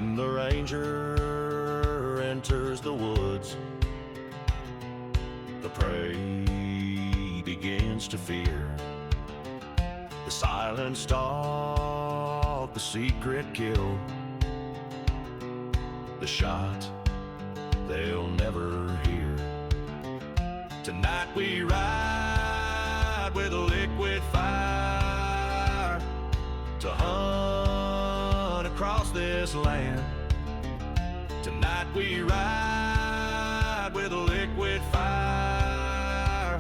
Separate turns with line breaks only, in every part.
When the ranger enters the woods, the prey begins to fear. The silent stalk, the secret kill, the shot they'll never hear. Tonight we ride with a liquid fire to hunt across this land. Tonight we ride with a liquid fire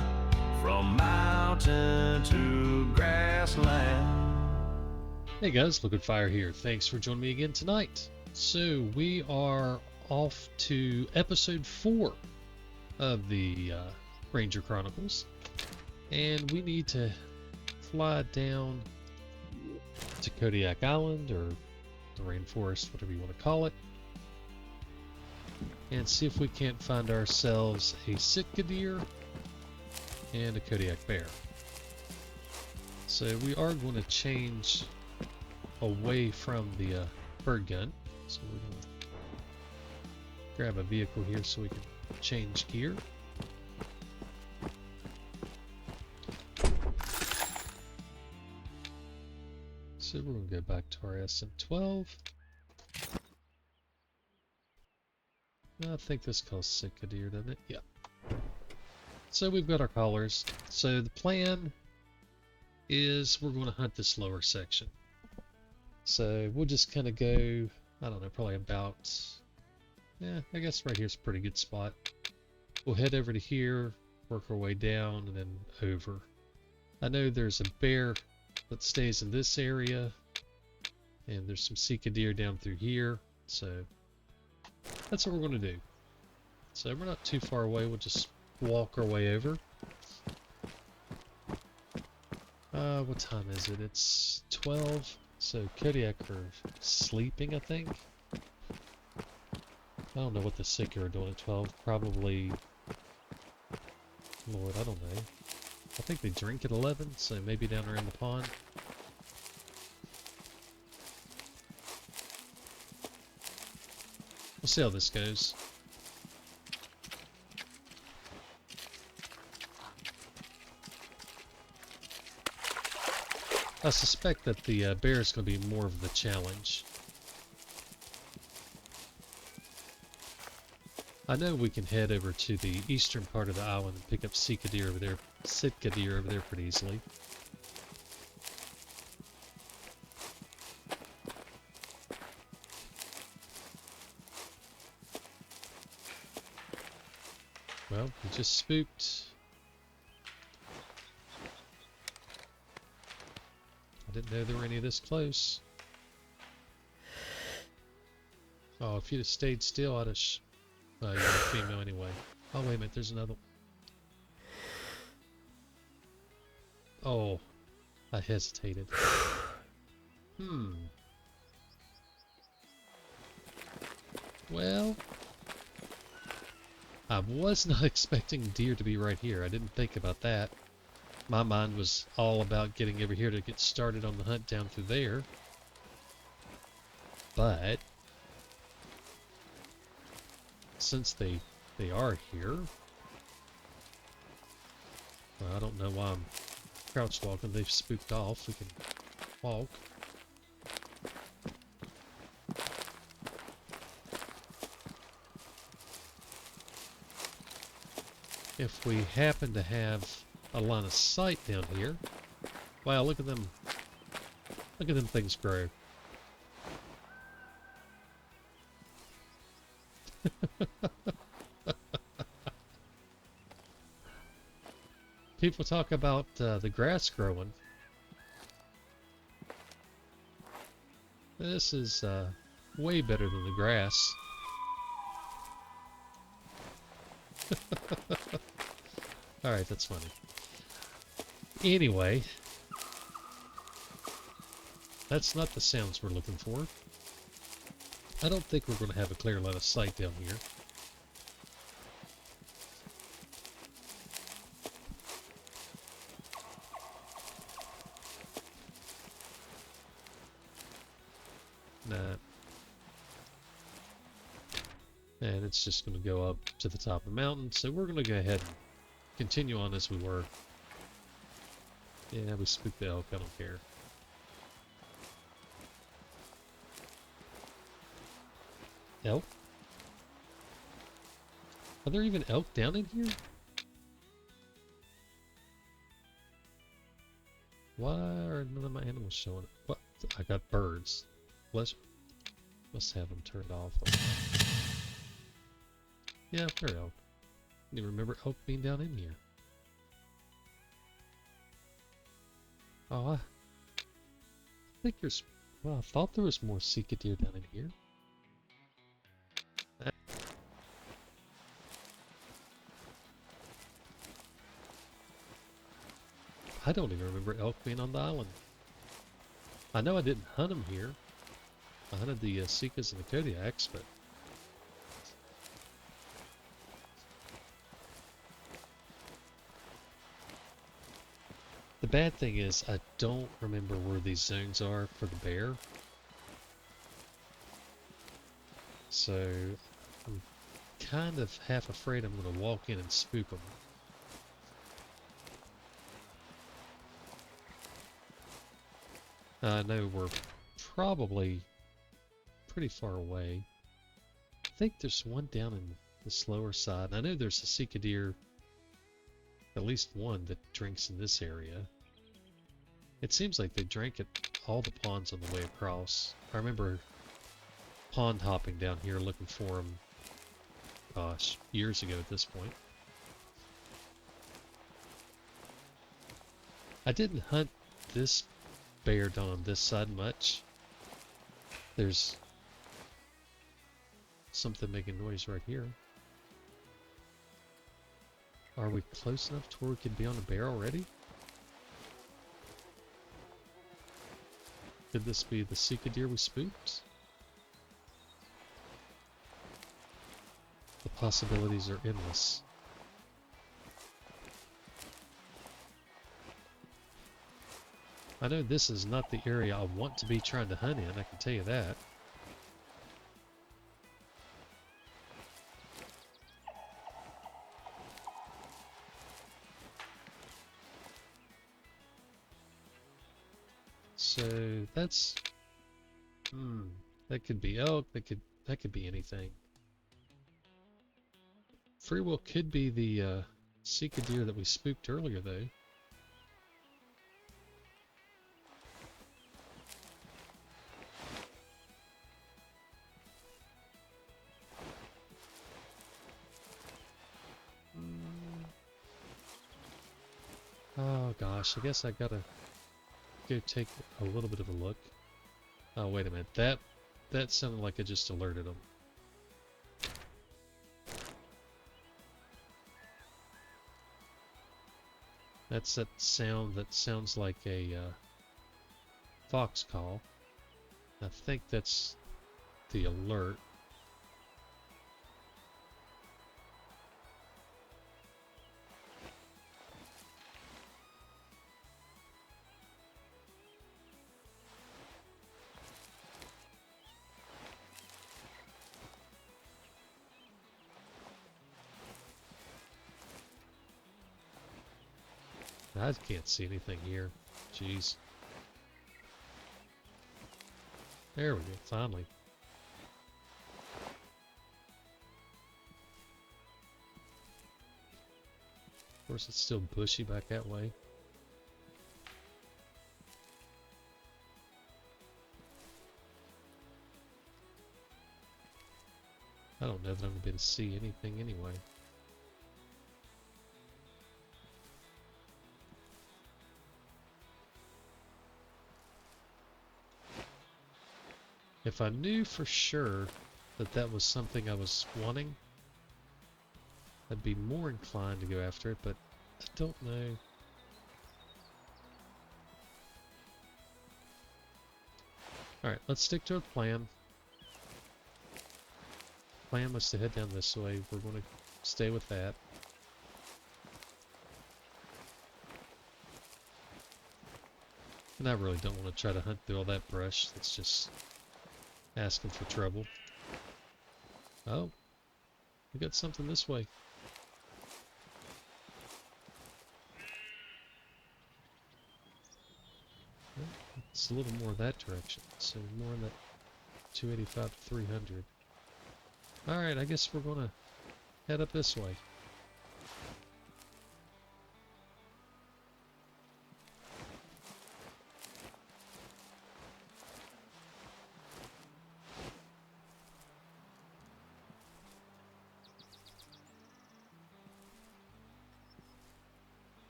from mountain to grassland.
Hey guys, Liquid Fire here. Thanks for joining me again tonight. So we are off to episode 4 of the Ranger Chronicles, and we need to fly down to Kodiak Island, or the rainforest, whatever you want to call it, and see if we can't find ourselves a Sitka deer and a Kodiak bear. So we are going to change away from the bird gun. So we're going to grab a vehicle here so we can change gear. So we're going to go back to our SM-12. I think this calls Sitka deer, doesn't it? Yeah. So we've got our collars. So the plan is we're going to hunt this lower section. So we'll just kind of go, I don't know, probably about, I guess right here's a pretty good spot. We'll head over to here, work our way down, and then over. I know there's a bear that stays in this area, and there's some Sitka deer down through here, so that's what we're going to do. So we're not too far away, we'll just walk our way over. What time is it? It's 12, so Kodiak are sleeping, I think. I don't know what the Sitka are doing at 12, probably, Lord, I don't know. I think they drink at 11, so maybe down around the pond. We'll see how this goes. I suspect that the bear is going to be more of the challenge. I know we can head over to the eastern part of the island and pick up Sitka deer over there pretty easily. Well, we just spooked. I didn't know there were any this close. Oh, if you'd have stayed still, I'd have you're a female anyway. Oh, wait a minute, there's another. Oh, I hesitated. Well, I was not expecting deer to be right here. I didn't think about that. My mind was all about getting over here to get started on the hunt down through there. But since they are here, well, I don't know why I'm crouch walking. They've spooked off. We can walk. If we happen to have a line of sight down here, wow, look at them things grow. People talk about the grass growing. This is way better than the grass. Alright, that's funny. Anyway, that's not the sounds we're looking for. I don't think we're going to have a clear line of sight down here. Nah. And it's just going to go up to the top of the mountain. So we're going to go ahead and continue on as we were. Yeah, we spooked the elk. I don't care. Elk? Are there even elk down in here? Why are none of my animals showing up? What? I got birds. Must have them turned off. Yeah, they're elk. I didn't remember elk being down in here. Oh, I think there's... Well, I thought there was more Sika deer down in here. I don't even remember elk being on the island. I know I didn't hunt them here. I hunted the Sikas and the Kodiaks, but... The bad thing is, I don't remember where these zones are for the bear. So, I'm kind of half afraid I'm going to walk in and spook them. I know we're probably pretty far away. I think there's one down in the slower side. I know there's a Sika deer, at least one, that drinks in this area. It seems like they drank at all the ponds on the way across. I remember pond hopping down here looking for them, gosh, years ago at this point. I didn't hunt this bear down on this side much. There's something making noise right here. Are we close enough to where we could be on a bear already? Could this be the Sika deer we spooked? The possibilities are endless. I know this is not the area I want to be trying to hunt in, I can tell you that. So that's... that could be elk, that could be anything. Free will could be the Sika deer that we spooked earlier though. Oh gosh, I guess I gotta go take a little bit of a look. Oh wait a minute, that sounded like it just alerted them. That's that sound that sounds like a fox call. I think that's the alert. I can't see anything here. Jeez. There we go, finally. Of course, it's still bushy back that way. I don't know that I'm going to be able to see anything anyway. If I knew for sure that that was something I was wanting, I'd be more inclined to go after it, but I don't know. Alright, let's stick to our plan. Plan was to head down this way. We're going to stay with that. And I really don't want to try to hunt through all that brush. That's just asking for trouble. Oh, We got something this way. Well, it's a little more that direction, so more in that 285 to 300. Alright, I guess we're gonna head up this way.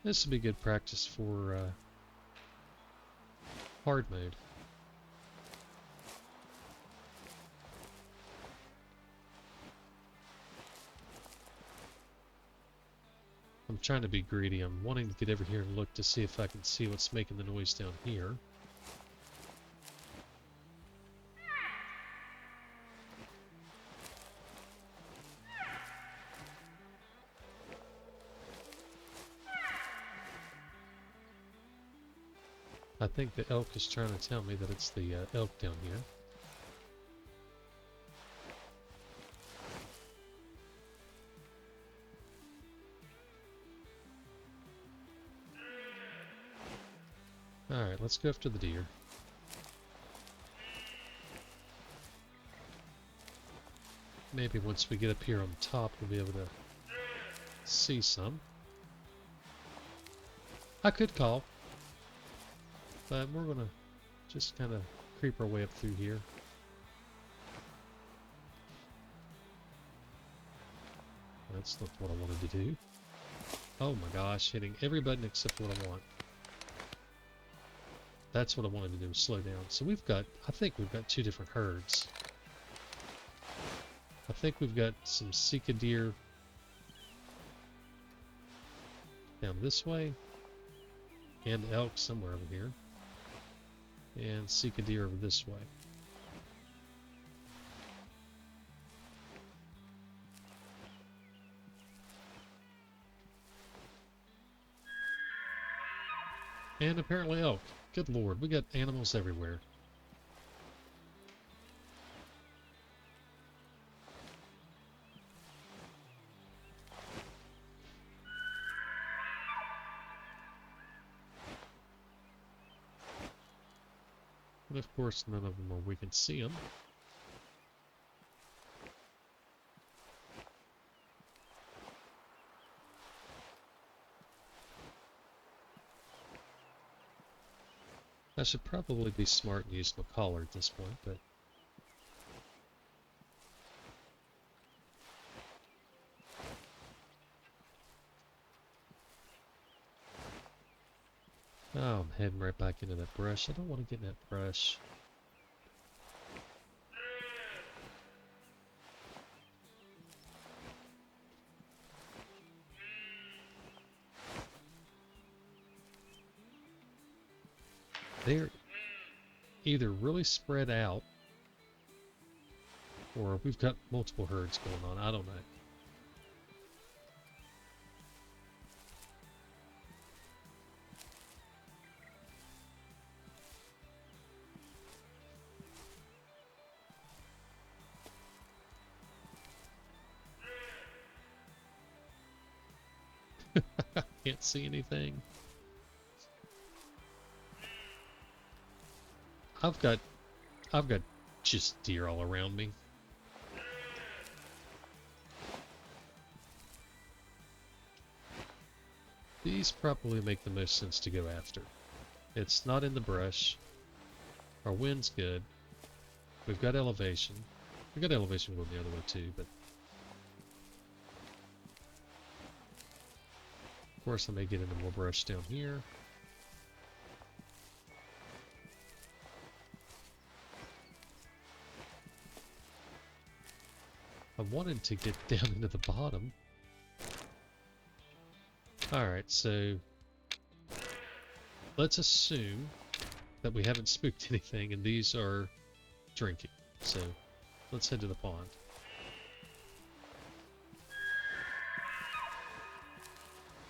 This would be good practice for hard mode. I'm trying to be greedy. I'm wanting to get over here and look to see if I can see what's making the noise down here. I think the elk is trying to tell me that it's the elk down here. Alright, let's go after the deer. Maybe once we get up here on top, we'll be able to see some. I could call, but we're gonna just kind of creep our way up through here. That's not what I wanted to do. Oh my gosh, hitting every button except what I want. That's what I wanted to do, slow down. So we've got, I think we've got two different herds. I think we've got some Sitka deer down this way, and elk somewhere over here, and Sitka deer over this way. And apparently elk. Good lord, we got animals everywhere. And of course, none of them are we can see them. I should probably be smart and use my collar at this point, but oh, I'm heading right back into that brush. I don't want to get in that brush. They're either really spread out, or we've got multiple herds going on. I don't know. Can't see anything. I've got just deer all around me. These probably make the most sense to go after. It's not in the brush. Our wind's good. We've got elevation. We've got elevation going the other way too, but of course I may get into more brush down here. I wanted to get down into the bottom. Alright, so let's assume that we haven't spooked anything and these are drinking. So let's head to the pond.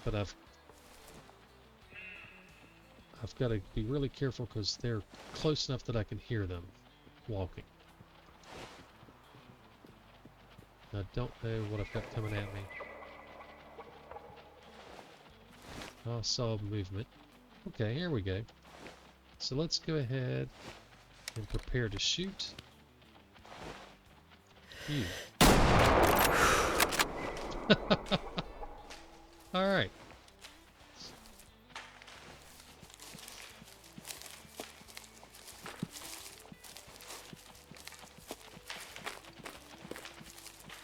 But I've got to be really careful because they're close enough that I can hear them walking. I don't know what I've got coming at me. Oh, I saw movement. Okay, here we go. So let's go ahead and prepare to shoot. You. Alright.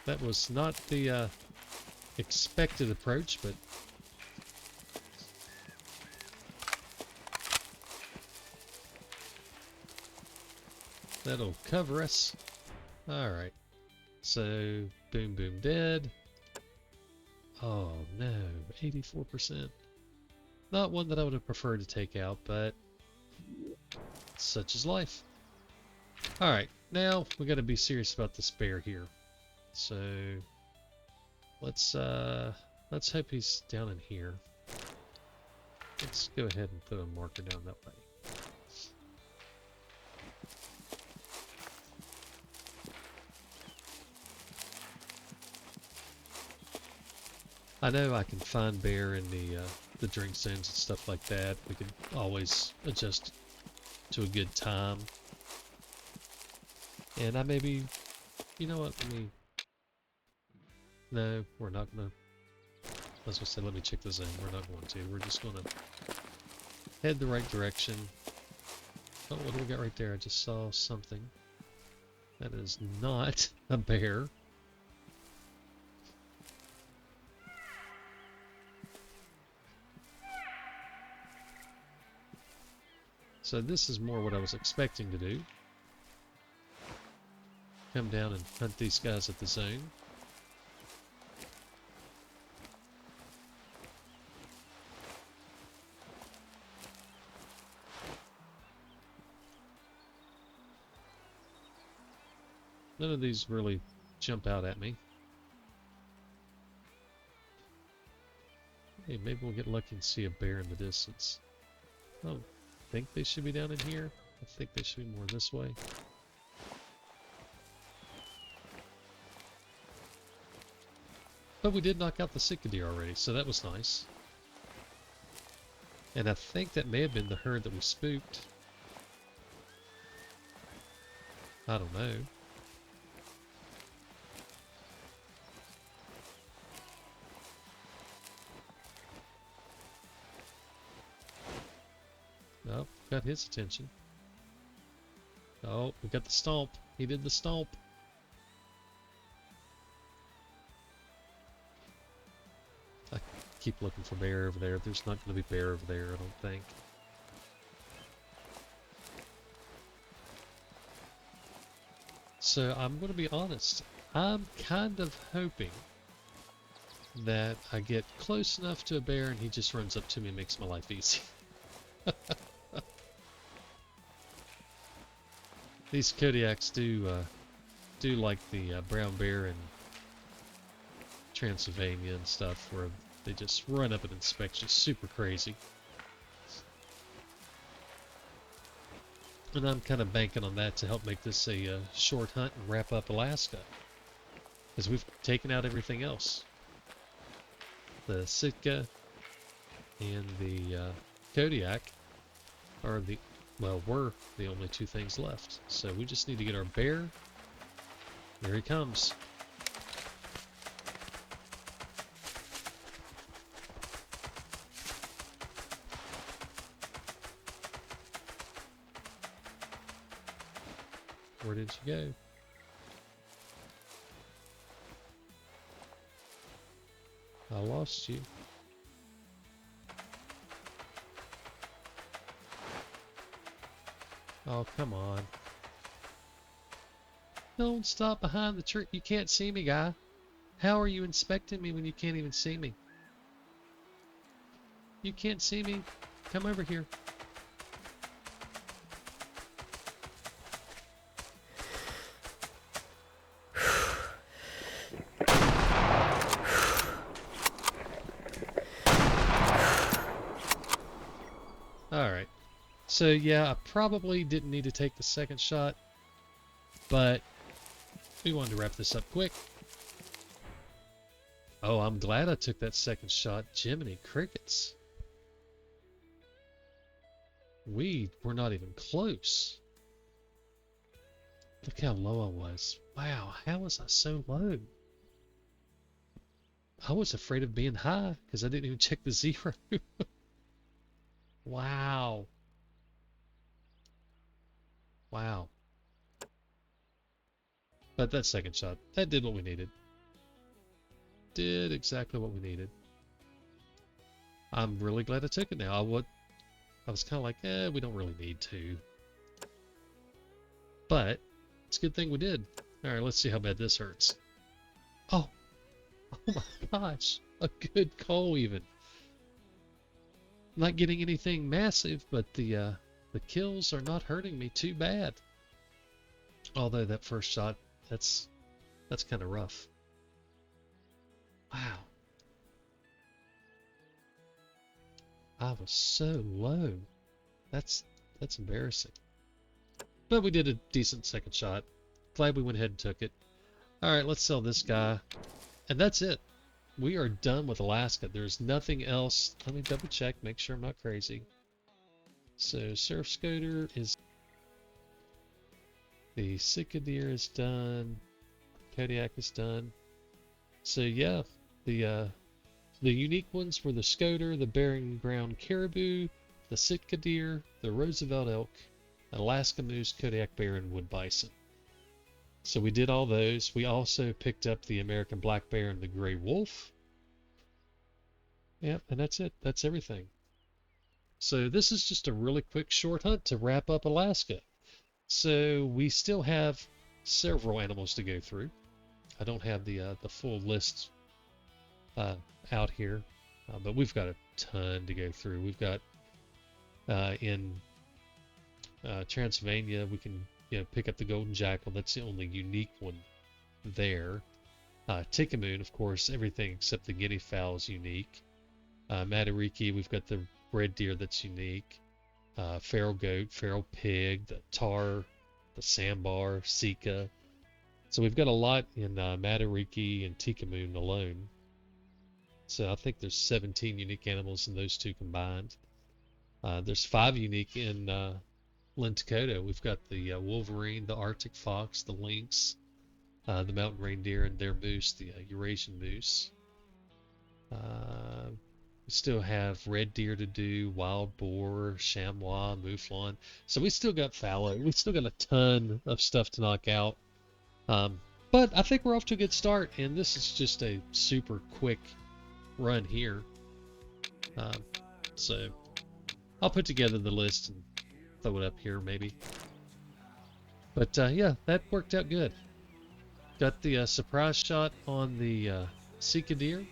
That was not the expected approach, but that'll cover us. Alright. So, boom, boom, dead. Oh no, 84%. Not one that I would have preferred to take out, but such is life. Alright, now we gotta be serious about this bear here. So let's hope he's down in here. Let's go ahead and put a marker down that way. I know I can find bear in the drink zones and stuff like that. We can always adjust to a good time. And I maybe, you know what, no, we're not gonna, I was gonna say let me check the zone. We're not going to. We're just gonna head the right direction. Oh, what do we got right there? I just saw something. That is not a bear. So this is more what I was expecting to do. Come down and hunt these guys at the zone. None of these really jump out at me. Hey, maybe we'll get lucky and see a bear in the distance. I don't think they should be down in here. I think they should be more this way. But we did knock out the Sitka deer already, so that was nice. And I think that may have been the herd that we spooked. I don't know. Oh, got his attention. Oh, we got the stomp. He did the stomp. I keep looking for bear over there. There's not going to be bear over there, I don't think. So I'm going to be honest. I'm kind of hoping that I get close enough to a bear and he just runs up to me and makes my life easy. These Kodiaks do like the brown bear in Transylvania and stuff, where they just run up and inspect you super crazy. And I'm kind of banking on that to help make this a short hunt and wrap up Alaska, because we've taken out everything else. The Sitka and the Kodiak are were the only two things left. So we just need to get our bear. Here he comes. Where did you go? I lost you. Oh, come on. Don't stop behind the tree. You can't see me, guy. How are you inspecting me when you can't even see me? You can't see me. Come over here. Alright. So yeah, I probably didn't need to take the second shot, but we wanted to wrap this up quick. Oh, I'm glad I took that second shot. Jiminy crickets. We were not even close. Look how low I was. Wow, how was I so low? I was afraid of being high because I didn't even check the zero. Wow. Wow. But that second shot, that did what we needed. Did exactly what we needed. I'm really glad I took it now. I was kind of like, we don't really need to. But it's a good thing we did. All right, let's see how bad this hurts. Oh, oh my gosh, a good call even. Not getting anything massive, but the kills are not hurting me too bad. Although that first shot, that's kind of rough. Wow. I was so low. That's embarrassing. But we did a decent second shot. Glad we went ahead and took it. Alright, let's sell this guy. And that's it. We are done with Alaska. There's nothing else. Let me double check, make sure I'm not crazy. So Surf Scooter is... The Sitka deer is done. Kodiak is done. So yeah, the unique ones were the Scoter, the Bering Brown Caribou, the Sitka deer, the Roosevelt elk, Alaska moose, Kodiak bear, and wood bison. So we did all those. We also picked up the American black bear and the gray wolf. Yep, and that's it. That's everything. So this is just a really quick short hunt to wrap up Alaska. So we still have several animals to go through. I don't have the full list out here, but we've got a ton to go through. We've got in Transylvania, we can pick up the golden jackal. That's the only unique one there. Tikamoon, of course, everything except the guinea fowl is unique. Matariki, we've got the red deer that's unique. Feral goat, feral pig, the tar, the sambar, sika. So we've got a lot in Matariki and Tikamoon alone. So I think there's 17 unique animals in those two combined. There's 5 unique in Lentecota. We've got the wolverine, the Arctic fox, the lynx, the mountain reindeer, and their moose, the Eurasian moose. We still have red deer to do, wild boar, chamois, mouflon. So we still got fallow. We still got a ton of stuff to knock out. But I think we're off to a good start, and this is just a super quick run here. So I'll put together the list and throw it up here maybe. But yeah, that worked out good. Got the surprise shot on the Sika deer.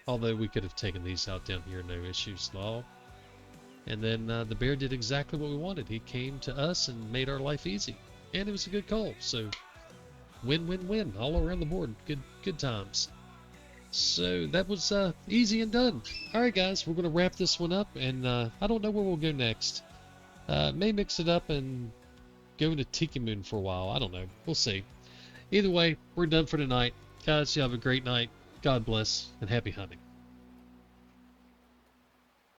Although we could have taken these out down here, no issues at all. And then the bear did exactly what we wanted. He came to us and made our life easy. And it was a good call. So win-win-win all around the board. Good times. So that was easy and done. Alright guys, we're going to wrap this one up. And I don't know where we'll go next. May mix it up and go into Tikamoon for a while. I don't know. We'll see. Either way, we're done for tonight. Guys, you have a great night. God bless, and happy hunting.